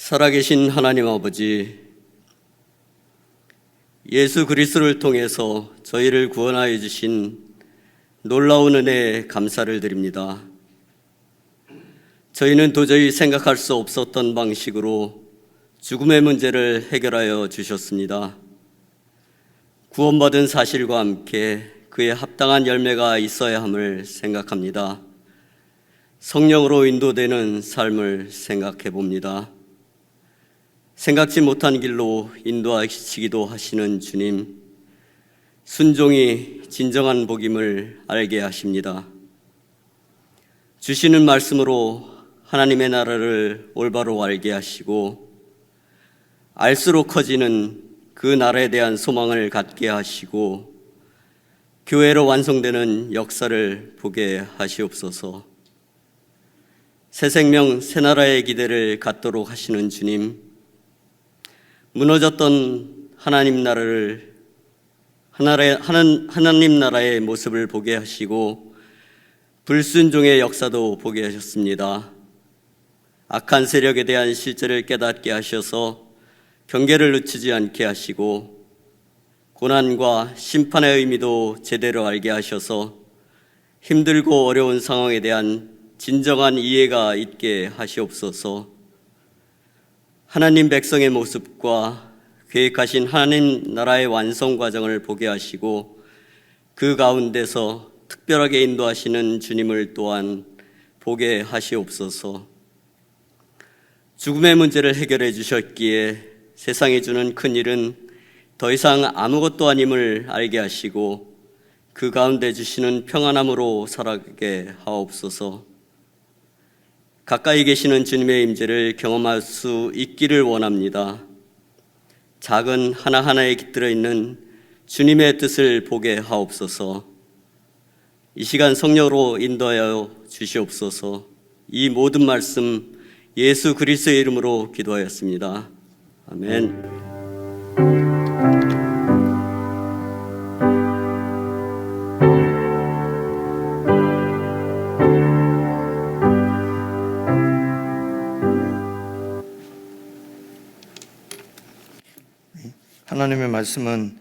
살아계신 하나님 아버지, 예수 그리스도를 통해서 저희를 구원하여 주신 놀라운 은혜에 감사를 드립니다. 저희는 도저히 생각할 수 없었던 방식으로 죽음의 문제를 해결하여 주셨습니다. 구원받은 사실과 함께 그에 합당한 열매가 있어야 함을 생각합니다. 성령으로 인도되는 삶을 생각해 봅니다. 생각지 못한 길로 인도하시기도 하시는 주님, 순종이 진정한 복임을 알게 하십니다. 주시는 말씀으로 하나님의 나라를 올바로 알게 하시고 알수록 커지는 그 나라에 대한 소망을 갖게 하시고 교회로 완성되는 역사를 보게 하시옵소서. 새 생명, 새 나라의 기대를 갖도록 하시는 주님, 무너졌던 하나님 나라의 모습을 보게 하시고 불순종의 역사도 보게 하셨습니다. 악한 세력에 대한 실제를 깨닫게 하셔서 경계를 늦추지 않게 하시고 고난과 심판의 의미도 제대로 알게 하셔서 힘들고 어려운 상황에 대한 진정한 이해가 있게 하시옵소서. 하나님 백성의 모습과 계획하신 하나님 나라의 완성 과정을 보게 하시고 그 가운데서 특별하게 인도하시는 주님을 또한 보게 하시옵소서. 죽음의 문제를 해결해 주셨기에 세상에 주는 큰 일은 더 이상 아무것도 아님을 알게 하시고 그 가운데 주시는 평안함으로 살아가게 하옵소서. 가까이 계시는 주님의 임재를 경험할 수 있기를 원합니다. 작은 하나하나에 깃들어 있는 주님의 뜻을 보게 하옵소서. 이 시간 성령으로 인도하여 주시옵소서. 이 모든 말씀 예수 그리스도의 이름으로 기도하였습니다. 아멘. 하나님의 말씀은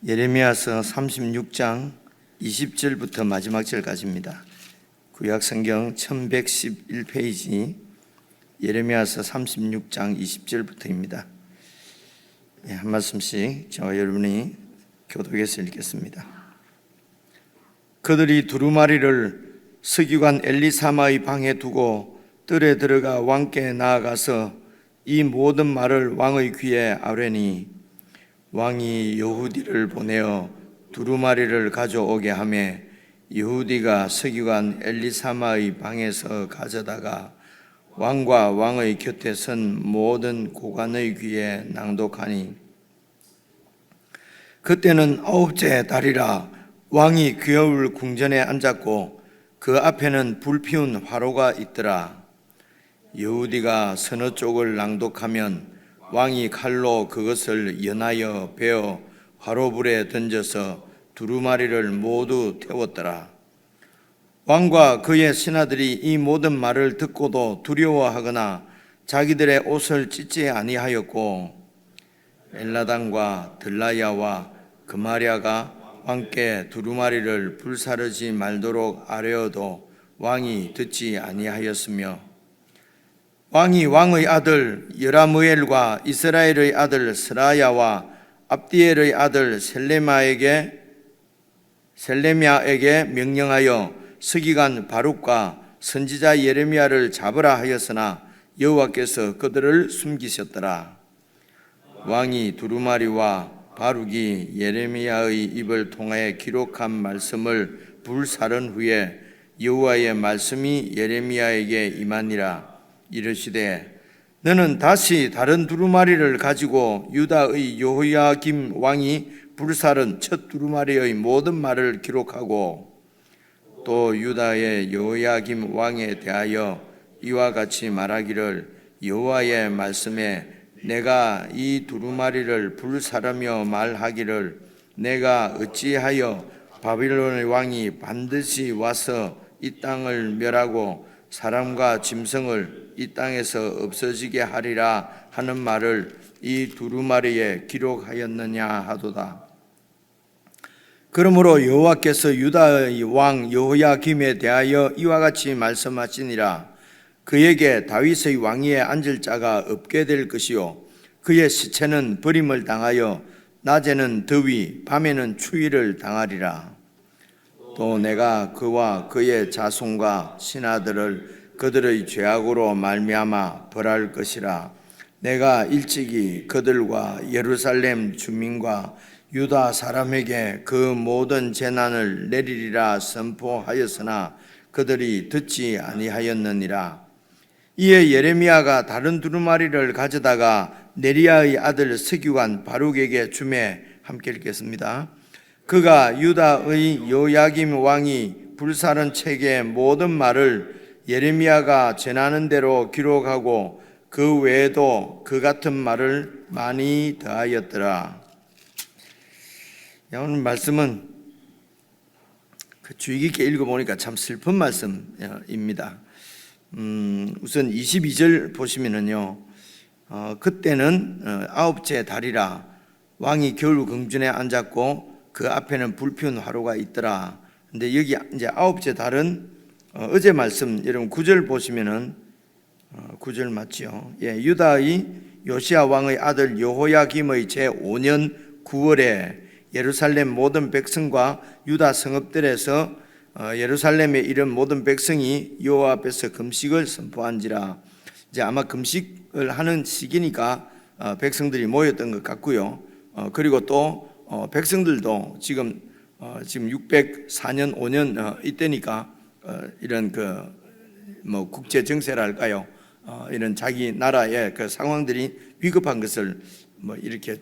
예레미야서 36장 20절부터 마지막 절까지입니다. 구약성경 1111페이지 예레미야서 36장 20절부터입니다. 한 말씀씩 저와 여러분이 교독해서 읽겠습니다. 그들이 두루마리를 서기관 엘리사마의 방에 두고 뜰에 들어가 왕께 나아가서 이 모든 말을 왕의 귀에 아뢰니 왕이 여후디를 보내어 두루마리를 가져오게 하며 여후디가 서기관 엘리사마의 방에서 가져다가 왕과 왕의 곁에 선 모든 고관의 귀에 낭독하니 그때는 9째 달이라. 왕이 귀여울 궁전에 앉았고 그 앞에는 불피운 화로가 있더라. 여후디가 서너 쪽을 낭독하면 왕이 칼로 그것을 연하여 베어 화로불에 던져서 두루마리를 모두 태웠더라. 왕과 그의 신하들이 이 모든 말을 듣고도 두려워하거나 자기들의 옷을 찢지 아니하였고 엘라단과 들라야와 그마랴가 왕께 두루마리를 불사르지 말도록 아뢰어도 왕이 듣지 아니하였으며 왕이 왕의 아들 여라무엘과 이스라엘의 아들 스라야와 압디엘의 아들 셀레미야에게 명령하여 서기관 바룩과 선지자 예레미야를 잡으라 하였으나 여호와께서 그들을 숨기셨더라. 왕이 두루마리와 바룩이 예레미야의 입을 통하여 기록한 말씀을 불사른 후에 여호와의 말씀이 예레미야에게 임하니라. 이르시되 너는 다시 다른 두루마리를 가지고 유다의 여호야김 왕이 불사른 첫 두루마리의 모든 말을 기록하고 또 유다의 여호야김 왕에 대하여 이와 같이 말하기를 여호와의 말씀에 내가 이 두루마리를 불사르며 말하기를 내가 어찌하여 바빌론의 왕이 반드시 와서 이 땅을 멸하고 사람과 짐승을 이 땅에서 없어지게 하리라 하는 말을 이 두루마리에 기록하였느냐 하도다. 그러므로 여호와께서 유다의 왕 여호야김에 대하여 이와 같이 말씀하시니라. 그에게 다윗의 왕위에 앉을 자가 없게 될 것이요 그의 시체는 버림을 당하여 낮에는 더위 밤에는 추위를 당하리라. 또 내가 그와 그의 자손과 신하들을 그들의 죄악으로 말미암아 벌할 것이라. 내가 일찍이 그들과 예루살렘 주민과 유다 사람에게 그 모든 재난을 내리리라 선포하였으나 그들이 듣지 아니하였느니라. 이에 예레미야가 다른 두루마리를 가져다가 네리야의 아들 스기관 바룩에게 주매. 함께 읽겠습니다. 그가 유다의 요야김 왕이 불사른 책의 모든 말을 예레미야가 전하는 대로 기록하고 그 외에도 그 같은 말을 많이 더하였더라. 오늘 말씀은 주의 깊게 읽어보니까 참 슬픈 말씀입니다. 우선 22절 보시면은요, 그때는 아홉째 달이라 왕이 겨울 궁전에 앉았고 그 앞에는 불피운 화로가 있더라. 근데 여기 이제 아홉째 달은 어제 말씀 여러분 9절 보시면은 9절 맞죠? 예, 유다의 요시야 왕의 아들 여호야김의 제5년 9월에 예루살렘 모든 백성과 유다 성읍들에서 예루살렘에 이른 모든 백성이 여호와 앞에서 금식을 선포한지라. 이제 아마 금식을 하는 시기니까 백성들이 모였던 것 같고요. 그리고 또 백성들도 지금 604년 5년 이때니까 이런 뭐 국제 정세랄까요? 이런 자기 나라의 그 상황들이 위급한 것을 뭐 이렇게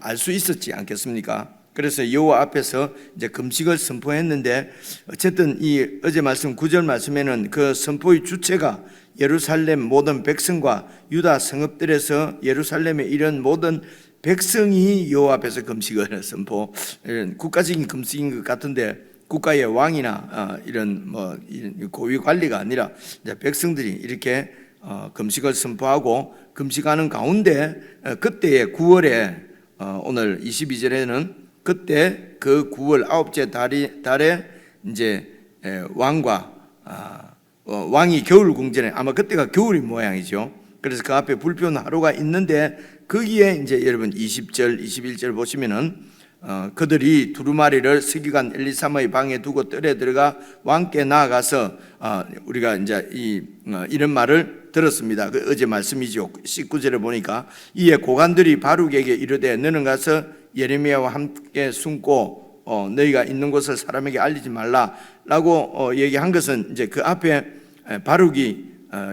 알 수 있었지 않겠습니까? 그래서 여호와 앞에서 이제 금식을 선포했는데 어쨌든 이 어제 말씀 9절 말씀에는 그 선포의 주체가 예루살렘 모든 백성과 유다 성읍들에서 예루살렘에 이른 모든 백성이 여호와 앞에서 금식을 선포. 국가적인 금식인 것 같은데 국가의 왕이나 이런 뭐 고위 관리가 아니라 이제 백성들이 이렇게 금식을 선포하고 금식하는 가운데 그때의 9월에 오늘 22절에는 그때 그 9월 아홉째 달에 이제 왕과 왕이 겨울 궁전에 아마 그때가 겨울인 모양이죠. 그래서 그 앞에 불피운 하루가 있는데 거기에 이제 여러분 20절, 21절 보시면은 그들이 두루마리를 서기관 엘리사마의 방에 두고 뜰에 들어가 왕께 나아가서 우리가 이제 이런 말을 들었습니다. 그 어제 말씀이죠. 19절에 보니까 이에 고관들이 바룩에게 이르되 너는 가서 예레미야와 함께 숨고 너희가 있는 곳을 사람에게 알리지 말라라고 얘기한 것은 이제 그 앞에 바룩이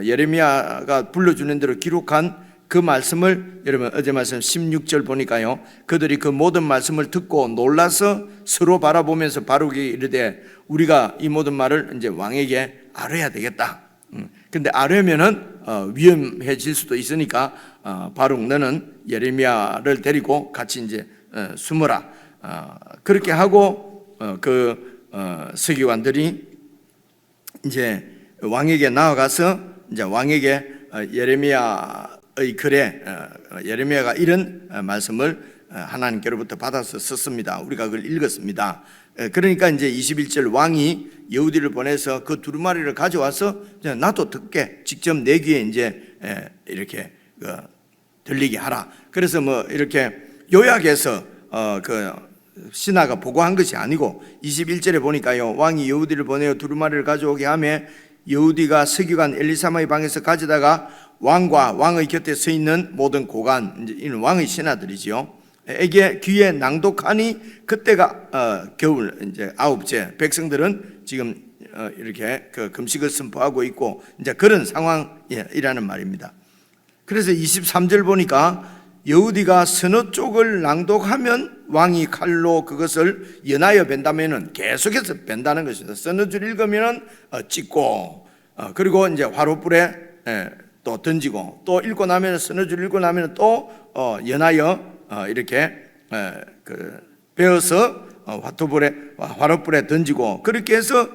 예레미야가 불러주는 대로 기록한 그 말씀을 여러분 어제 말씀 16절 보니까요, 그들이 그 모든 말씀을 듣고 놀라서 서로 바라보면서 바룩이 이르되 우리가 이 모든 말을 이제 왕에게 알아야 되겠다. 근데 알으면은 위험해질 수도 있으니까 바룩 너는 예레미야를 데리고 같이 이제 숨어라. 그렇게 하고 서기관들이 이제 왕에게 나아가서 이제 왕에게 예레미야의 글에 예레미야가 이런 말씀을 하나님께로부터 받아서 썼습니다. 우리가 그걸 읽었습니다. 그러니까 이제 21절 왕이 여우디를 보내서 그 두루마리를 가져와서 나도 듣게 직접 내 귀에 이제 이렇게 들리게 하라. 그래서 뭐 이렇게 요약해서 그 신하가 보고한 것이 아니고 21절에 보니까요, 왕이 여우디를 보내어 두루마리를 가져오게 하며 여우디가 서기관 엘리사마의 방에서 가져다가 왕과 왕의 곁에 서 있는 모든 고관, 이는 왕의 신하들이지요, 에게 귀에 낭독하니 그때가 겨울 이제 아홉째. 백성들은 지금 이렇게 그 금식을 선포하고 있고 이제 그런 상황이라는 말입니다. 그래서 23절 보니까 여우디가 서너 쪽을 낭독하면 왕이 칼로 그것을 연하여 벤다면은 계속해서 벤다는 것입니다. 서너 줄 읽으면은 찍고 그리고 이제 화롯불에 또 던지고 또 읽고 나면 서너 줄 읽고 나면 또 연하여 이렇게 베어서 화롯불에 던지고 그렇게 해서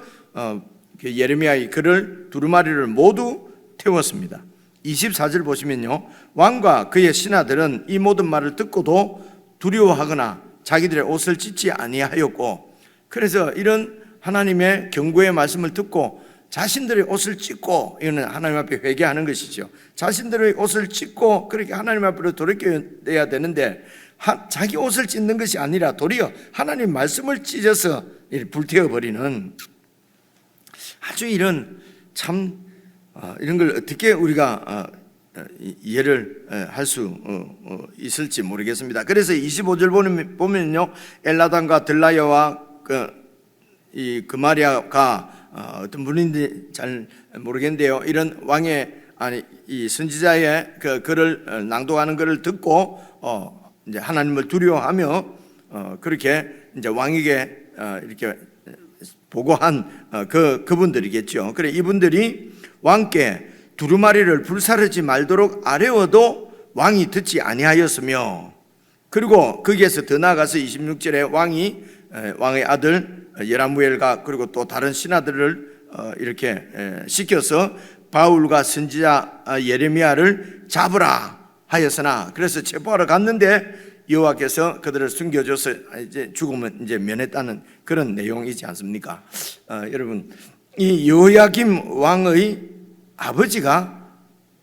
예레미야의 글을 두루마리를 모두 태웠습니다. 24절 보시면요, 왕과 그의 신하들은 이 모든 말을 듣고도 두려워하거나 자기들의 옷을 찢지 아니하였고, 그래서 이런 하나님의 경고의 말씀을 듣고 자신들의 옷을 찢고, 이거는 하나님 앞에 회개하는 것이죠. 자신들의 옷을 찢고 그렇게 하나님 앞으로 돌이켜야 되는데, 자기 옷을 찢는 것이 아니라 도리어 하나님 말씀을 찢어서 불태워버리는 아주 이런 참 이런 걸 어떻게 우리가 이해를 할 수 있을지 모르겠습니다. 그래서 25절 보면요, 엘라단과 들라야와 이 그마리아가 어떤 분인지 잘 모르겠는데요, 이런 왕의 이 선지자의 그 글을 낭독하는 것을 듣고 이제 하나님을 두려워하며 그렇게 이제 왕에게 이렇게 보고한 그분들이겠죠. 그래 이분들이 왕께 두루마리를 불사르지 말도록 아뢰어도 왕이 듣지 아니하였으며, 그리고 거기에서 더 나아가서 26절에 왕의 아들 여라무엘과 그리고 또 다른 신하들을 이렇게 시켜서 바울과 선지자 예레미야를 잡으라 하였으나, 그래서 체포하러 갔는데 여호와께서 그들을 숨겨줘서 이제 죽으면 이제 면했다는 그런 내용이지 않습니까? 여러분, 이 여호야김 왕의 아버지가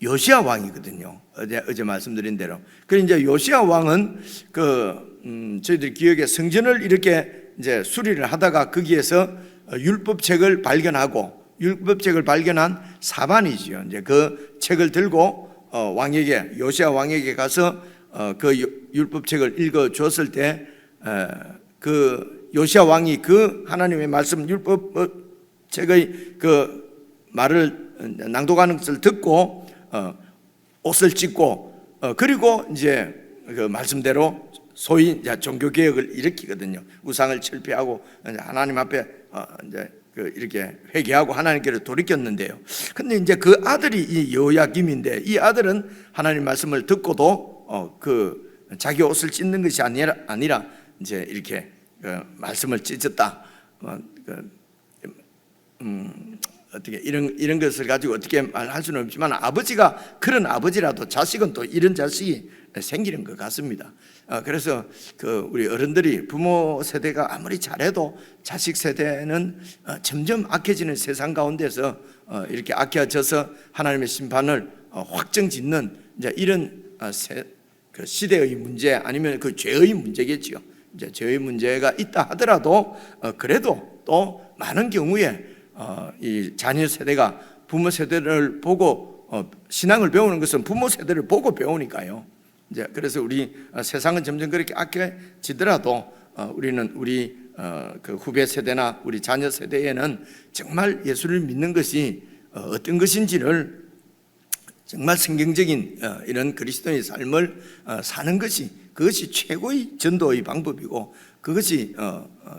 요시야 왕이거든요. 어제 말씀드린 대로. 그리고 이제 요시야 왕은 저희들 기억에 성전을 이렇게 이제 수리를 하다가 거기에서 율법책을 발견하고, 율법책을 발견한 사반이지요. 이제 그 책을 들고 요시야 왕에게 가서 그 율법책을 읽어 줬을 때 그 요시야 왕이 그 하나님의 말씀 율법책의 그 말을 낭독하는 것을 듣고 옷을 찢고 그리고 이제 그 말씀대로 소위 종교 개혁을 일으키거든요. 우상을 철폐하고 하나님 앞에 이제 이렇게 회개하고 하나님께로 돌이켰는데요. 근데 이제 그 아들이 이 여호야김인데, 이 아들은 하나님 말씀을 듣고도 자기 옷을 찢는 것이 아니라 이제 이렇게 말씀을 찢었다. 어떻게 이런 것을 가지고 어떻게 말할 수는 없지만, 아버지가 그런 아버지라도 자식은 또 이런 자식이 생기는 것 같습니다. 그래서 우리 어른들이 부모 세대가 아무리 잘해도 자식 세대는 점점 악해지는 세상 가운데서 이렇게 악해져서 하나님의 심판을 확정짓는 이제 이런 그 시대의 문제, 아니면 그 죄의 문제겠지요. 이제 죄의 문제가 있다 하더라도 그래도 또 많은 경우에 이 자녀 세대가 부모 세대를 보고 신앙을 배우는 것은 부모 세대를 보고 배우니까요. 이제 그래서 우리 세상은 점점 그렇게 악해지더라도 우리는 우리 그 후배 세대나 우리 자녀 세대에는 정말 예수를 믿는 것이 어떤 것인지를 정말 성경적인 이런 그리스도의 삶을 사는 것이, 그것이 최고의 전도의 방법이고, 그것이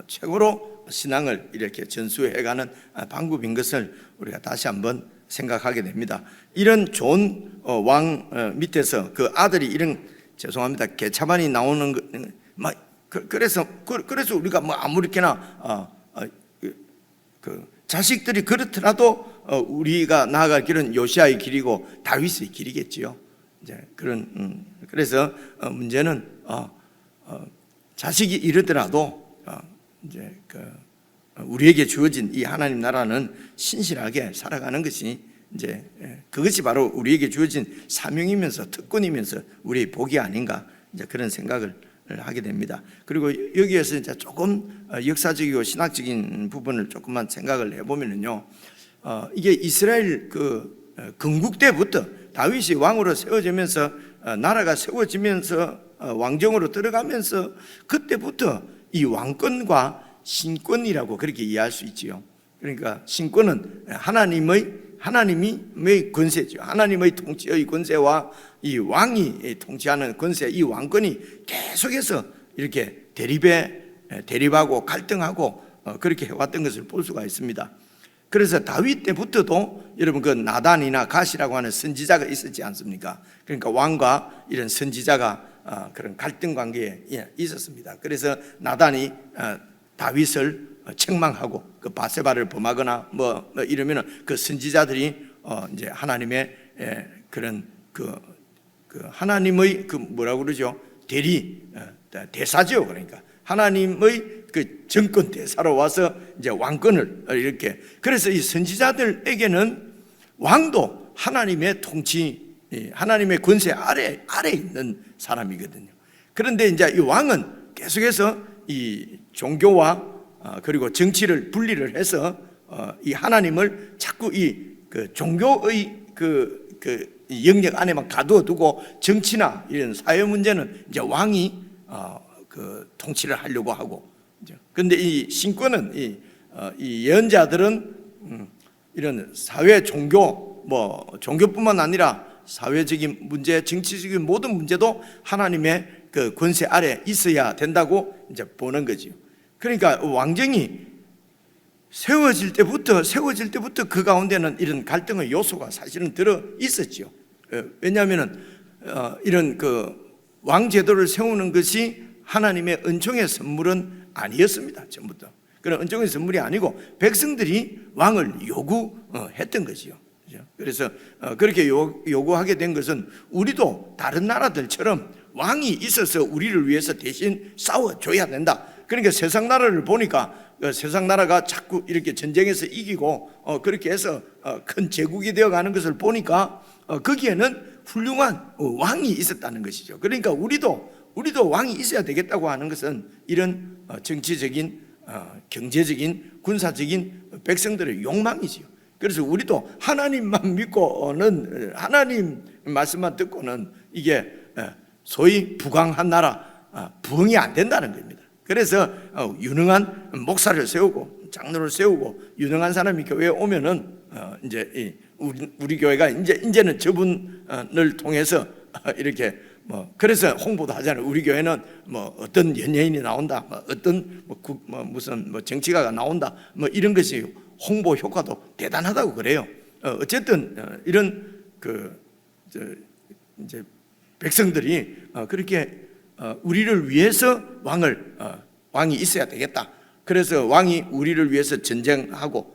최고로 신앙을 이렇게 전수해가는 방법인 것을 우리가 다시 한번 생각하게 됩니다. 이런 좋은 왕 밑에서 그 아들이 이런, 죄송합니다, 개차반이 나오는 그래서 우리가 뭐 아무렇게나 자식들이 그렇더라도 우리가 나아갈 길은 요시아의 길이고 다윗의 길이겠지요. 이제 그래서 문제는 자식이 이르더라도 이제 우리에게 주어진 이 하나님 나라는 신실하게 살아가는 것이 이제 그것이 바로 우리에게 주어진 사명이면서 특권이면서 우리의 복이 아닌가, 이제 그런 생각을 하게 됩니다. 그리고 여기에서 이제 조금 역사적이고 신학적인 부분을 조금만 생각을 해보면요, 이게 이스라엘 건국 때부터 다윗이 왕으로 세워지면서 나라가 세워지면서 왕정으로 들어가면서 그때부터 이 왕권과 신권이라고 그렇게 이해할 수 있지요. 그러니까 신권은 하나님의 권세죠. 하나님의 통치의 권세와 이 왕이 통치하는 권세, 이 왕권이 계속해서 이렇게 대립하고 갈등하고 그렇게 해왔던 것을 볼 수가 있습니다. 그래서 다윗 때부터도 여러분 그 나단이나 갓이라고 하는 선지자가 있었지 않습니까? 그러니까 왕과 이런 선지자가 그런 갈등 관계에 있었습니다. 그래서 나단이 다윗을 책망하고 그 바세바를 범하거나 뭐 이러면은 그 선지자들이 이제 하나님의 그런 그 하나님의 그 뭐라고 그러죠? 대사죠. 그러니까 하나님의 그 정권 대사로 와서 이제 왕권을 이렇게, 그래서 이 선지자들에게는 왕도 하나님의 통치, 하나님의 권세 아래 있는 사람이거든요. 그런데 이제 이 왕은 계속해서 이 종교와 그리고 정치를 분리를 해서 이 하나님을 자꾸 이 그 종교의 그 영역 안에만 가두어두고 정치나 이런 사회 문제는 이제 왕이 그 통치를 하려고 하고, 그런데 이 신권은 이 예언자들은 이런 사회 종교 뭐 종교뿐만 아니라 사회적인 문제, 정치적인 모든 문제도 하나님의 그 권세 아래 있어야 된다고 이제 보는 거지요. 그러니까 왕정이 세워질 때부터 그 가운데는 이런 갈등의 요소가 사실은 들어 있었죠. 왜냐하면은 이런 그 왕제도를 세우는 것이 하나님의 은총의 선물은 아니었습니다. 전부터 그런 은총의 선물이 아니고 백성들이 왕을 요구했던 것이요. 그래서 그렇게 요구하게 된 것은 우리도 다른 나라들처럼 왕이 있어서 우리를 위해서 대신 싸워줘야 된다. 그러니까 세상 나라를 보니까 세상 나라가 자꾸 이렇게 전쟁에서 이기고 그렇게 해서 큰 제국이 되어가는 것을 보니까 거기에는 훌륭한 왕이 있었다는 것이죠. 그러니까 우리도 왕이 있어야 되겠다고 하는 것은 이런 정치적인, 경제적인, 군사적인 백성들의 욕망이지요. 그래서 우리도 하나님만 믿고는, 하나님 말씀만 듣고는 이게 소위 부강한 나라, 부흥이 안 된다는 겁니다. 그래서 유능한 목사를 세우고 장로를 세우고 유능한 사람이 교회에 오면은 이제 우리 교회가 이제는 저분을 통해서 이렇게 뭐 그래서 홍보도 하잖아요. 우리 교회는 뭐 어떤 연예인이 나온다, 뭐 어떤 무슨 정치가가 나온다, 뭐 이런 것이 홍보 효과도 대단하다고 그래요. 어쨌든 이런 이제 백성들이 그렇게 우리를 위해서 왕이 있어야 되겠다. 그래서 왕이 우리를 위해서 전쟁하고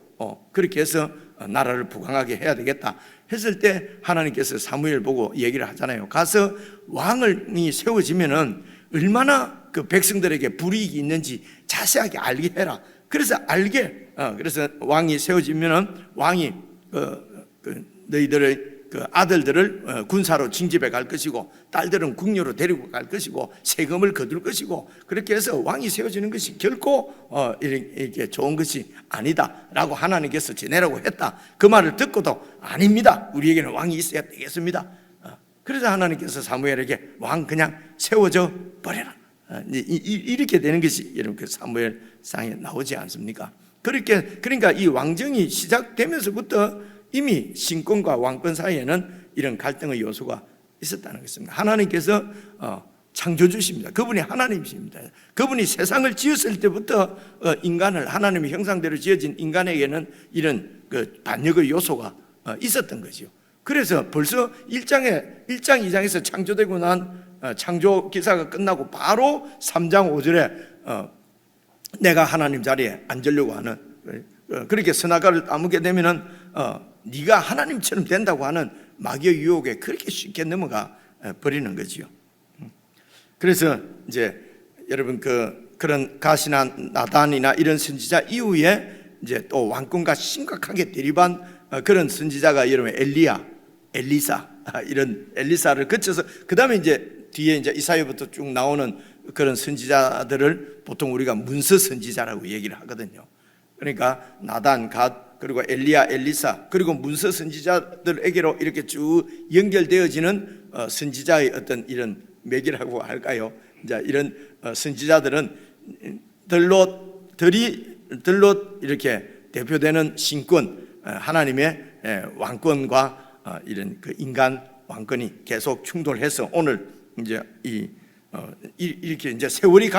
그렇게 해서 나라를 부강하게 해야 되겠다 했을 때 하나님께서 사무엘 보고 얘기를 하잖아요. 가서 왕이 세워지면은 얼마나 그 백성들에게 불이익이 있는지 자세하게 알게 해라. 그래서 그래서 왕이 세워지면은 왕이 너희들의 그 아들들을 군사로 징집해 갈 것이고 딸들은 궁녀로 데리고 갈 것이고 세금을 거둘 것이고, 그렇게 해서 왕이 세워지는 것이 결코 이렇게 좋은 것이 아니다라고 하나님께서 전해라고 했다. 그 말을 듣고도 아닙니다, 우리에게는 왕이 있어야 되겠습니다. 그래서 하나님께서 사무엘에게 왕 그냥 세워져 버려라. 이렇게 되는 것이 여러분 그 사무엘상에 나오지 않습니까? 그러니까 이 왕정이 시작되면서부터 이미 신권과 왕권 사이에는 이런 갈등의 요소가 있었다는 것입니다. 하나님께서 창조주십니다. 그분이 하나님이십니다. 그분이 세상을 지었을 때부터 인간을 하나님의 형상대로 지어진 인간에게는 이런 그 반역의 요소가 있었던 거죠. 그래서 벌써 1장 2장에서 창조되고 난 창조 기사가 끝나고 바로 3장 5절에 내가 하나님 자리에 앉으려고 하는, 그렇게 선악과를 따먹게 되면은 네가 하나님처럼 된다고 하는 마귀의 유혹에 그렇게 쉽게 넘어가 버리는 거지요. 그래서 이제 여러분 그런 가시나 나단이나 이런 선지자 이후에 이제 또 왕권과 심각하게 대립한 그런 선지자가 여러분 엘리사 이런 엘리사를 거쳐서 그 다음에 이제 뒤에 이제 이사야부터 쭉 나오는 그런 선지자들을 보통 우리가 문서 선지자라고 얘기를 하거든요. 그러니까 나단, 갓, 그리고 엘리야, 엘리사, 그리고 문서 선지자들에게로 이렇게 쭉 연결되어지는 선지자의 어떤 이런 맥이라고 할까요? 이제 이런 선지자들은 들로 이렇게 대표되는 신권, 하나님의 왕권과 이런 그 인간 왕권이 계속 충돌해서 오늘 이제 이렇게 이제 세월이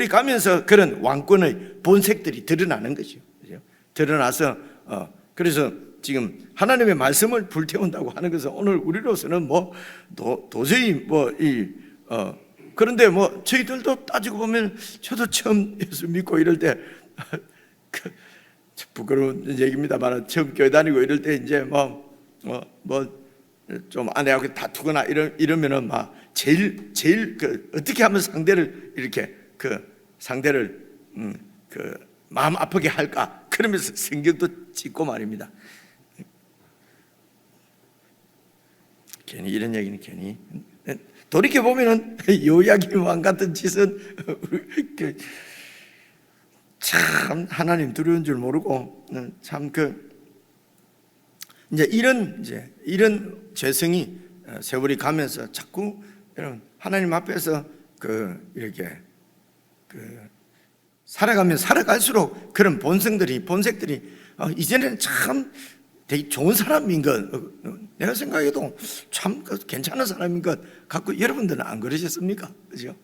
가면서 그런 왕권의 본색들이 드러나는 거죠. 드러나서 그래서 지금 하나님의 말씀을 불태운다고 하는 것은 오늘 우리로서는 뭐 도저히 그런데 뭐 저희들도 따지고 보면 저도 처음 예수 믿고 이럴 때 부끄러운 얘기입니다만 처음 교회 다니고 이럴 때 이제 뭐 좀 아내하고 다투거나 이러면은 막 제일 그 어떻게 하면 상대를 이렇게 그 상대를 그 마음 아프게 할까 그러면서 성경도 찍고 말입니다. 괜히 이런 얘기는 괜히 돌이켜 보면은 요야김 왕 같은 짓은 참 하나님 두려운 줄 모르고 참 이제 이런 죄성이 세월이 가면서 자꾸 여러분 하나님 앞에서 이렇게 살아가면 살아갈수록 그런 본색들이 이제는 참 되게 좋은 사람인 것, 내가 생각해도 참 괜찮은 사람인 것 같고 여러분들은 안 그러셨습니까? 그죠?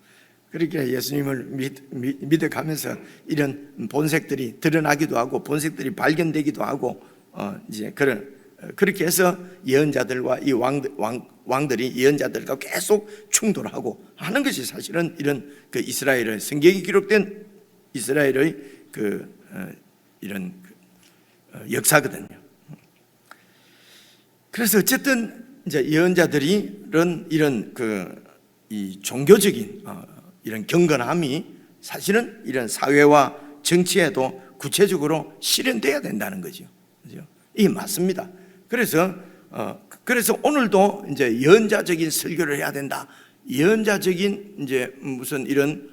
그렇게 예수님을 믿어가면서 이런 본색들이 드러나기도 하고 본색들이 발견되기도 하고 이제 그렇게 해서 예언자들과 이 왕들이 예언자들과 계속 충돌하고 하는 것이 사실은 이런 이스라엘의 성경이 기록된 이스라엘의 이런 역사거든요. 그래서 어쨌든 이제 예언자들이 이런 이 종교적인 이런 경건함이 사실은 이런 사회와 정치에도 구체적으로 실현돼야 된다는 거죠. 그죠? 이게 맞습니다. 그래서 오늘도 이제 예언자적인 설교를 해야 된다. 예언자적인 이제 무슨 이런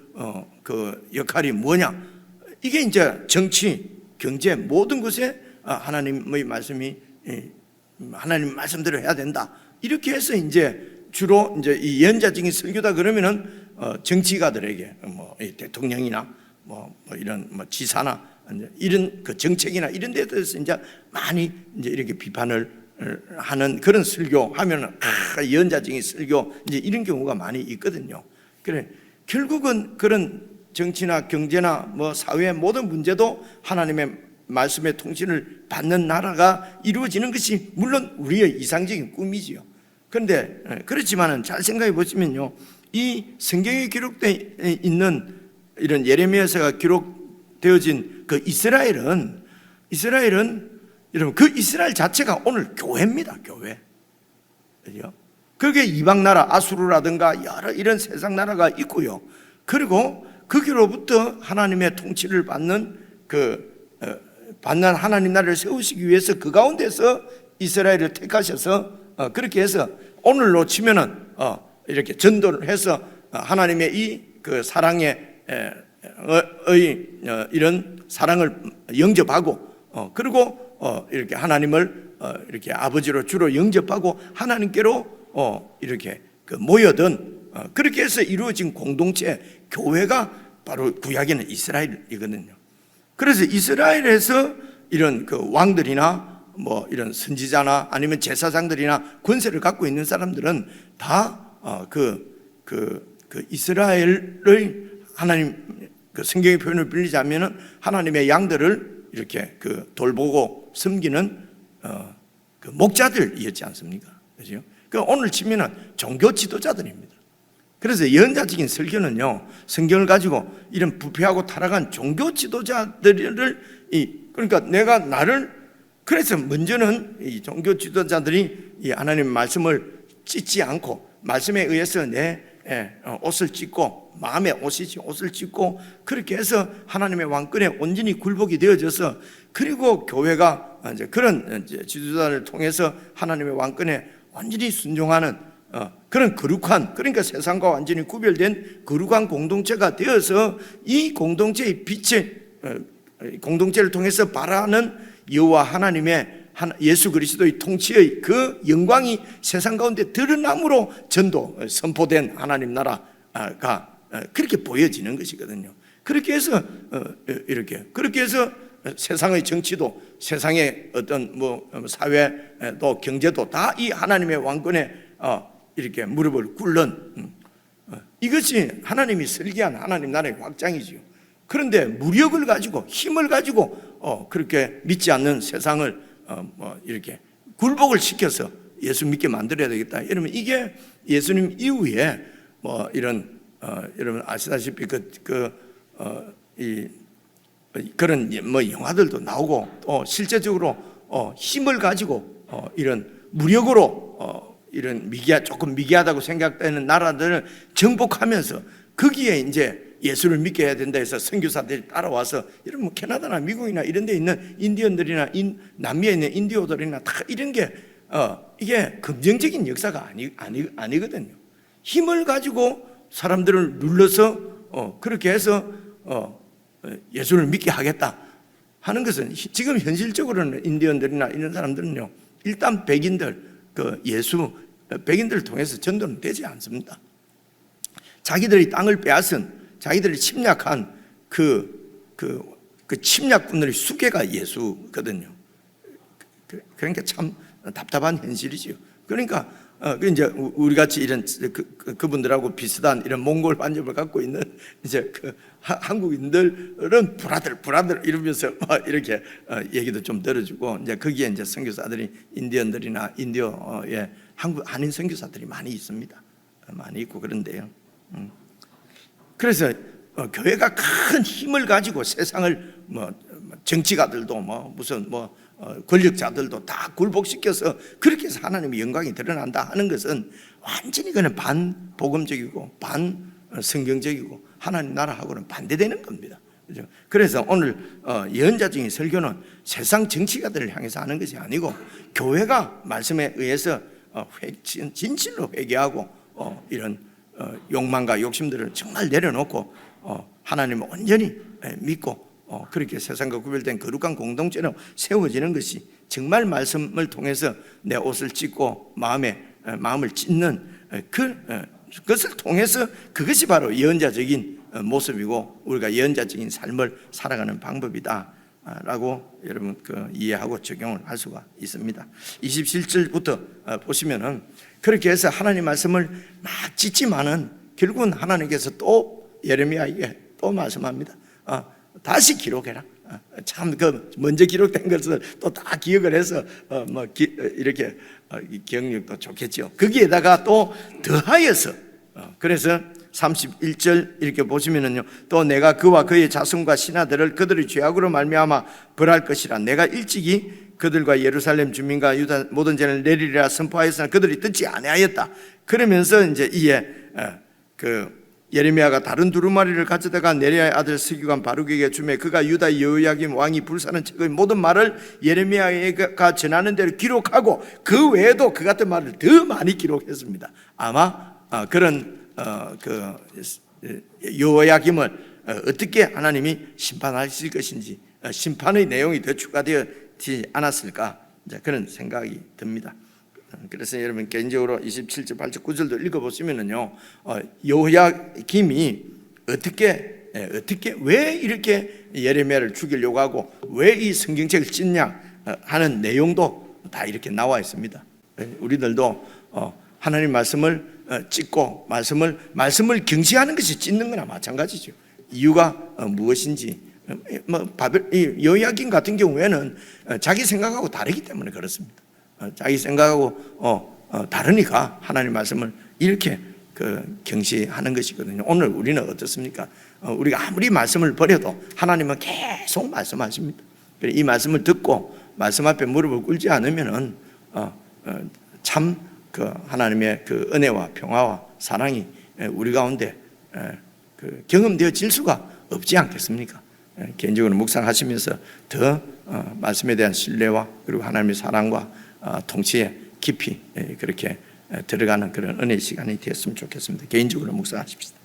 역할이 뭐냐? 이게 이제 정치, 경제 모든 것에 하나님의 말씀이 하나님 말씀대로 해야 된다. 이렇게 해서 이제 주로 이제 이 예언자적인 설교다 그러면은 정치가들에게 대통령이나 이런 지사나 이런 정책이나 이런 데 대해서 이제 많이 이제 이렇게 비판을 하는 그런 설교하면은 예언자적인 설교 이제 이런 경우가 많이 있거든요. 그래 결국은 그런 정치나 경제나 사회 모든 문제도 하나님의 말씀의 통신을 받는 나라가 이루어지는 것이 물론 우리의 이상적인 꿈이지요. 그런데 그렇지만은 잘 생각해 보시면요, 이 성경에 기록되어 있는 이런 예레미야서가 기록되어진 이스라엘은 여러분 이스라엘 자체가 오늘 교회입니다. 교회. 그죠? 그게 이방 나라 아수르라든가 여러 이런 세상 나라가 있고요. 그리고 거기로부터 하나님의 통치를 받는 하나님 나라를 세우시기 위해서 그 가운데서 이스라엘을 택하셔서 그렇게 해서 오늘로 치면은 이렇게 전도를 해서 하나님의 이 사랑의 이런 사랑을 영접하고 그리고 이렇게 하나님을 이렇게 아버지로 주로 영접하고 하나님께로 이렇게 모여든 그렇게 해서 이루어진 공동체 교회가 바로 구약에는 이스라엘이거든요. 그래서 이스라엘에서 이런 왕들이나 이런 선지자나 아니면 제사장들이나 권세를 갖고 있는 사람들은 다 이스라엘의 하나님 성경의 표현을 빌리자면은 하나님의 양들을 이렇게 돌보고 섬기는 목자들이었지 않습니까? 그죠? 오늘 치면은 종교 지도자들입니다. 그래서 예언자적인 설교는요, 성경을 가지고 이런 부패하고 타락한 종교 지도자들을 그러니까 그래서 먼저는 이 종교 지도자들이 이 하나님 말씀을 찢지 않고 말씀에 의해서 내 옷을 찢고 마음의 옷이지 옷을 찢고 그렇게 해서 하나님의 왕권에 온전히 굴복이 되어져서 그리고 교회가 이제 그런 지도자를 통해서 하나님의 왕권에 완전히 순종하는 그런 거룩한, 그러니까 세상과 완전히 구별된 거룩한 공동체가 되어서 이 공동체의 공동체를 통해서 발하는 여호와 하나님의 예수 그리스도의 통치의 그 영광이 세상 가운데 드러남으로 전도 선포된 하나님 나라가 그렇게 보여지는 것이거든요. 그렇게 해서 그렇게 해서 세상의 정치도 세상의 어떤 사회도 경제도 다 이 하나님의 왕권에 이렇게 무릎을 꿇는 이것이 하나님이 설계한 하나님 나라의 확장이지요. 그런데 무력을 가지고 힘을 가지고 그렇게 믿지 않는 세상을 이렇게 굴복을 시켜서 예수 믿게 만들어야 되겠다. 이러면 이게 예수님 이후에 이런 여러분 아시다시피 그런 뭐 영화들도 나오고 또 실제적으로 힘을 가지고 이런 무력으로 이런 조금 미개하다고 생각되는 나라들을 정복하면서 거기에 이제 예수를 믿게 해야 된다 해서 선교사들이 따라와서 여러분 뭐 캐나다나 미국이나 이런 데 있는 인디언들이나 남미에 있는 인디오들이나 다 이런 게 이게 긍정적인 역사가 아니거든요. 힘을 가지고 사람들을 눌러서 그렇게 해서 예수를 믿게 하겠다 하는 것은 지금 현실적으로는 인디언들이나 이런 사람들은요, 일단 백인들 백인들을 통해서 전도는 되지 않습니다. 자기들이 땅을 빼앗은, 자기들이 침략한 그 침략군들의 수괴가 예수거든요. 그러니까 참 답답한 현실이죠. 그러니까 이제 우리 같이 이런 그분들하고 비슷한 이런 몽골 반접을 갖고 있는 이제 한국인들은 브라들 이러면서 이렇게 얘기도 좀 들어주고, 이제 거기에 이제 선교사들이 인디언들이나 인디어의 한인 선교사들이 많이 있습니다. 많이 있고 그런데요. 그래서 교회가 큰 힘을 가지고 세상을 정치가들도 무슨 권력자들도 다 굴복시켜서 그렇게 해서 하나님의 영광이 드러난다 하는 것은 완전히 그는 반복음적이고 반성경적이고 하나님 나라하고는 반대되는 겁니다. 그렇죠? 그래서 오늘 예언자적인 설교는 세상 정치가들을 향해서 하는 것이 아니고 교회가 말씀에 의해서 진실로 회개하고 이런 욕망과 욕심들을 정말 내려놓고 하나님을 온전히 믿고 그렇게 세상과 구별된 거룩한 공동체로 세워지는 것이 정말 말씀을 통해서 내 옷을 찢고 마음을 찢는 그것을 통해서 그것이 바로 예언자적인 모습이고 우리가 예언자적인 삶을 살아가는 방법이다라고 여러분 이해하고 적용을 할 수가 있습니다. 27절부터 보시면은 그렇게 해서 하나님 말씀을 막 찢지만은 결국은 하나님께서 또 예레미야에게 또 말씀합니다. 다시 기록해라. 참 먼저 기록된 것을 또 다 기억을 해서 이렇게 기억력도 좋겠죠. 거기에다가 또 더하여서 그래서 31절 이렇게 보시면은요, 또 내가 그와 그의 자손과 신하들을 그들의 죄악으로 말미암아 벌할 것이라. 내가 일찍이 그들과 예루살렘 주민과 유다 모든 죄를 내리리라 선포하였으나 그들이 듣지 아니하였다. 그러면서 이제 이에 예레미야가 다른 두루마리를 가져다가 네리야의 아들 스기관 바룩에게 주매 그가 유다 여호야김 왕이 불사는 책의 모든 말을 예레미야가 전하는 대로 기록하고 그 외에도 그 같은 말을 더 많이 기록했습니다. 아마 그런 여호야김을 어떻게 하나님이 심판하실 것인지 심판의 내용이 더 추가되지 않았을까, 그런 생각이 듭니다. 그래서 여러분 개인적으로 27절, 8절, 9절도 읽어보시면은요, 여호야김이 어떻게 왜 이렇게 예레미야를 죽이려고 하고 왜 이 성경책을 찢냐 하는 내용도 다 이렇게 나와 있습니다. 우리들도 하나님 말씀을 찢고 말씀을 경시하는 것이 찢는 거나 마찬가지죠. 이유가 무엇인지 여호야김 같은 경우에는 자기 생각하고 다르기 때문에 그렇습니다. 자기 생각하고 다르니까 하나님 말씀을 이렇게 경시하는 것이거든요. 오늘 우리는 어떻습니까? 우리가 아무리 말씀을 버려도 하나님은 계속 말씀하십니다. 이 말씀을 듣고 말씀 앞에 무릎을 꿇지 않으면은 참 하나님의 은혜와 평화와 사랑이 우리 가운데 경험되어질 수가 없지 않겠습니까? 개인적으로 묵상하시면서 더 말씀에 대한 신뢰와 그리고 하나님의 사랑과 통치에 깊이 그렇게 들어가는 그런 은혜의 시간이 되었으면 좋겠습니다. 개인적으로 묵상하십시다.